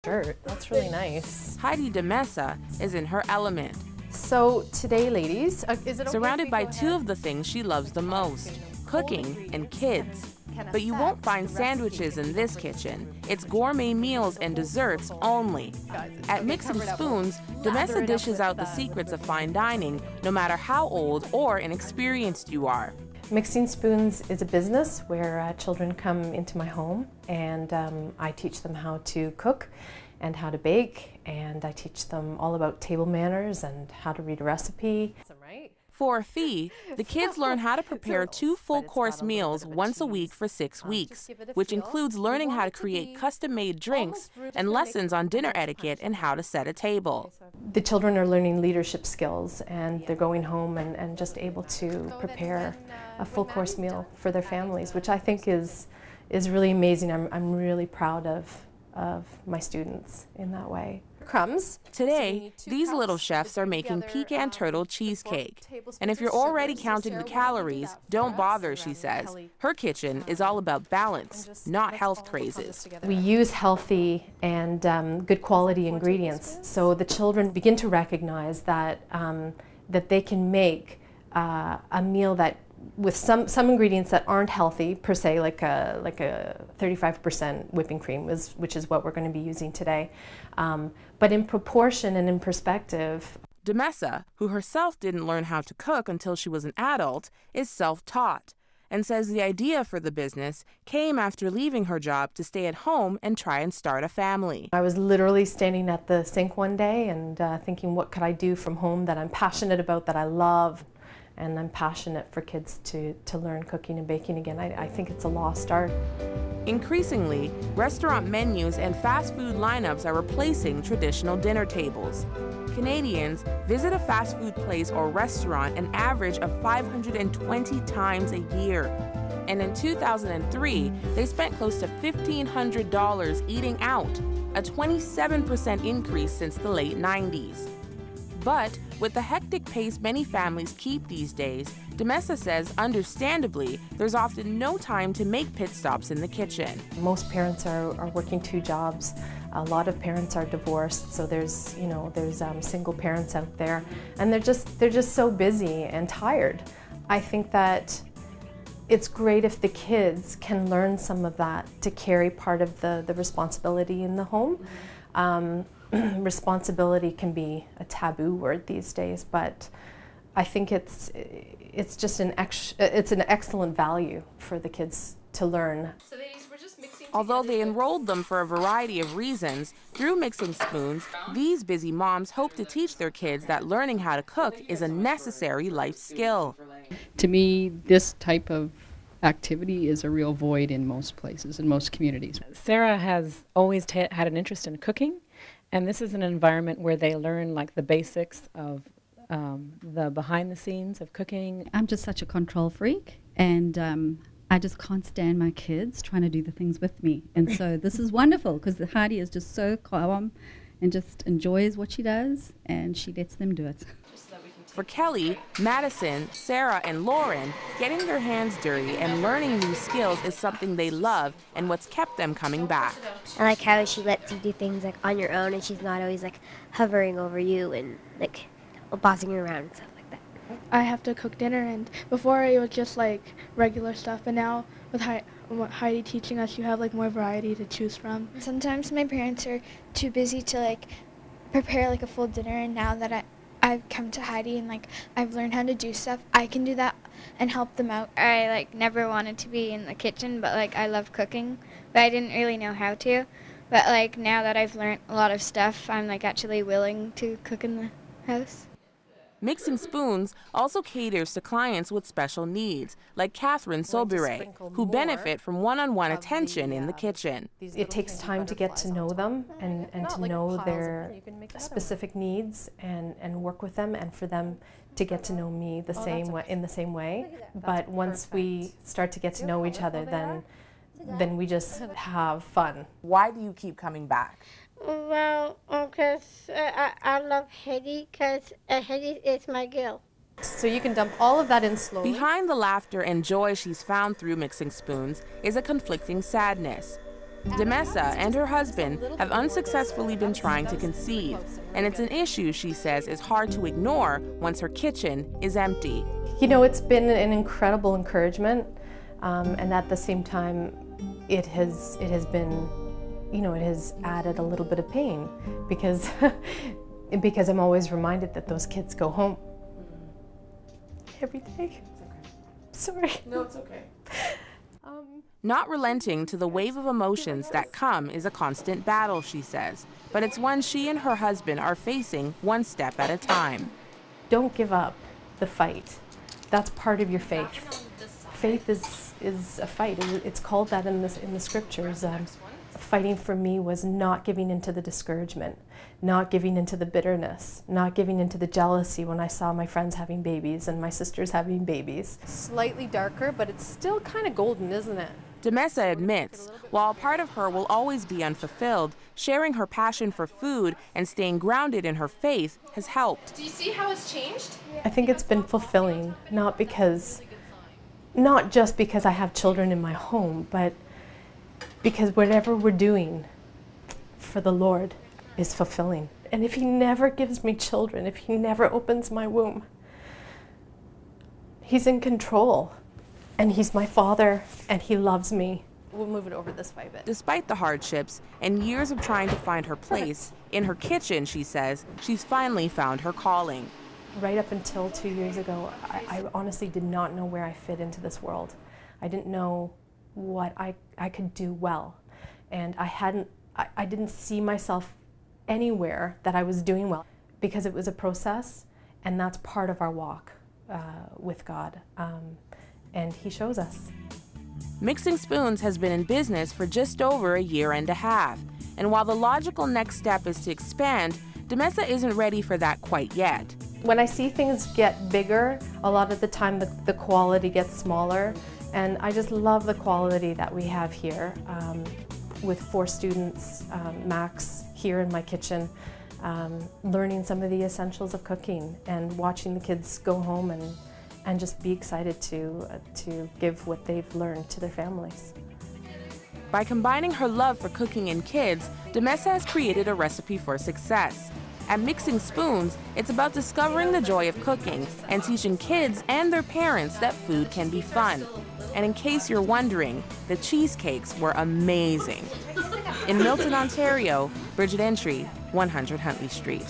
shirt. That's really nice. Heidi De Messa is in her element. So today, ladies, is it okay surrounded by two of the things she loves the most, cooking and kids. But you won't find sandwiches in this kitchen. It's gourmet meals and desserts only. At Mixing Spoons, De Messa dishes out the secrets of fine dining, no matter how old or inexperienced you are. Mixing Spoons is a business where children come into my home, and I teach them how to cook and how to bake, and I teach them all about table manners and how to read a recipe. For a fee, the kids learn how to prepare 2 full-course meals once a week for 6 weeks, which includes learning how to create custom-made drinks and lessons on dinner etiquette and how to set a table. The children are learning leadership skills, and they're going home and just able to prepare a full-course meal for their families, which I think is really amazing. I'm really proud of my students in that way. Crumbs. Today, these little chefs are making pecan turtle cheesecake. And if you're already counting the calories, don't bother, she says. Her kitchen is all about balance, not health craze. We use healthy and good quality ingredients, so the children begin to recognize that, that they can make a meal that with some ingredients that aren't healthy per se, like a 35% whipping cream, which is what we're going to be using today. But in proportion and in perspective. De Messa, who herself didn't learn how to cook until she was an adult, is self-taught and says the idea for the business came after leaving her job to stay at home and try and start a family. I was literally standing at the sink one day and thinking, what could I do from home that I'm passionate about, that I love? And I'm passionate for kids to learn cooking and baking again. I think it's a lost art. Increasingly, restaurant menus and fast food lineups are replacing traditional dinner tables. Canadians visit a fast food place or restaurant an average of 520 times a year. And in 2003, they spent close to $1,500 eating out, a 27% increase since the late 90s. But with the hectic pace many families keep these days, De Messa says, understandably, there's often no time to make pit stops in the kitchen. Most parents are working 2 jobs. A lot of parents are divorced, so there's single parents out there, and they're just so busy and tired. I think that it's great if the kids can learn some of that to carry part of the responsibility in the home. Responsibility can be a taboo word these days, but I think it's just an excellent value for the kids to learn. Although they enrolled them for a variety of reasons, through Mixing Spoons, these busy moms hope to teach their kids that learning how to cook is a necessary life skill. To me, this type of activity is a real void in most places, in most communities. Sarah has always had an interest in cooking. And this is an environment where they learn like the basics of the behind the scenes of cooking. I'm just such a control freak, and I just can't stand my kids trying to do the things with me. And so this is wonderful because Heidi is just so calm and just enjoys what she does, and she lets them do it. For Kelly, Madison, Sarah, and Lauren, getting their hands dirty and learning new skills is something they love and what's kept them coming back. I like how she lets you do things like on your own, and she's not always like hovering over you and like bossing you around and stuff like that. I have to cook dinner, and before it was just like regular stuff, but now with Heidi teaching us, you have like more variety to choose from. Sometimes my parents are too busy to like prepare like a full dinner, and now that I've come to Heidi and like I've learned how to do stuff, I can do that and help them out. I like never wanted to be in the kitchen, but like I love cooking, but I didn't really know how to. But like now that I've learned a lot of stuff, I'm like actually willing to cook in the house. Mixing Spoons also caters to clients with special needs, like Katherine-Loves, who benefit from one-on-one attention in the kitchen. It takes time to get to know them and to know their specific needs and work with them, and for them to get to know me in the same way. But once we start to get to know each other, then we just have fun. Why do you keep coming back? Well, because I love Heidi, because Heidi is my girl. So you can dump all of that in slowly. Behind the laughter and joy she's found through Mixing Spoons is a conflicting sadness. De Messa and her husband have unsuccessfully been trying to conceive, and it's an issue she says is hard to ignore once her kitchen is empty. You know, it's been an incredible encouragement, and at the same time, it has been, you know, it has added a little bit of pain because because I'm always reminded that those kids go home every day. It's okay. Sorry. No, it's okay. Not relenting to the wave of emotions that come is a constant battle, she says, but it's one she and her husband are facing one step at a time. Don't give up the fight. That's part of your faith. Faith is a fight. It's called that in the scriptures. Fighting for me was not giving into the discouragement, not giving into the bitterness, not giving into the jealousy when I saw my friends having babies and my sisters having babies. Slightly darker, but it's still kind of golden, isn't it? De Messa admits, while part of her will always be unfulfilled, sharing her passion for food and staying grounded in her faith has helped. Do you see how it's changed? I think it's been fulfilling, not just because I have children in my home, but because whatever we're doing for the Lord is fulfilling. And if He never gives me children, if He never opens my womb, He's in control. And He's my Father, and He loves me. We'll move it over this way a bit. Despite the hardships and years of trying to find her place, in her kitchen, she says, she's finally found her calling. Right up until 2 years ago, I honestly did not know where I fit into this world. I didn't know what I could do well. And I didn't see myself anywhere that I was doing well, because it was a process, and that's part of our walk with God. And He shows us. Mixing Spoons has been in business for just over a year and a half. And while the logical next step is to expand, De Messa isn't ready for that quite yet. When I see things get bigger, a lot of the time the quality gets smaller. And I just love the quality that we have here with 4 students, max, here in my kitchen, learning some of the essentials of cooking and watching the kids go home and just be excited to give what they've learned to their families. By combining her love for cooking and kids, De Messa has created a recipe for success. At Mixing Spoons, it's about discovering the joy of cooking and teaching kids and their parents that food can be fun. And in case you're wondering, the cheesecakes were amazing. In Milton, Ontario, Bridget, 100 Huntley Street.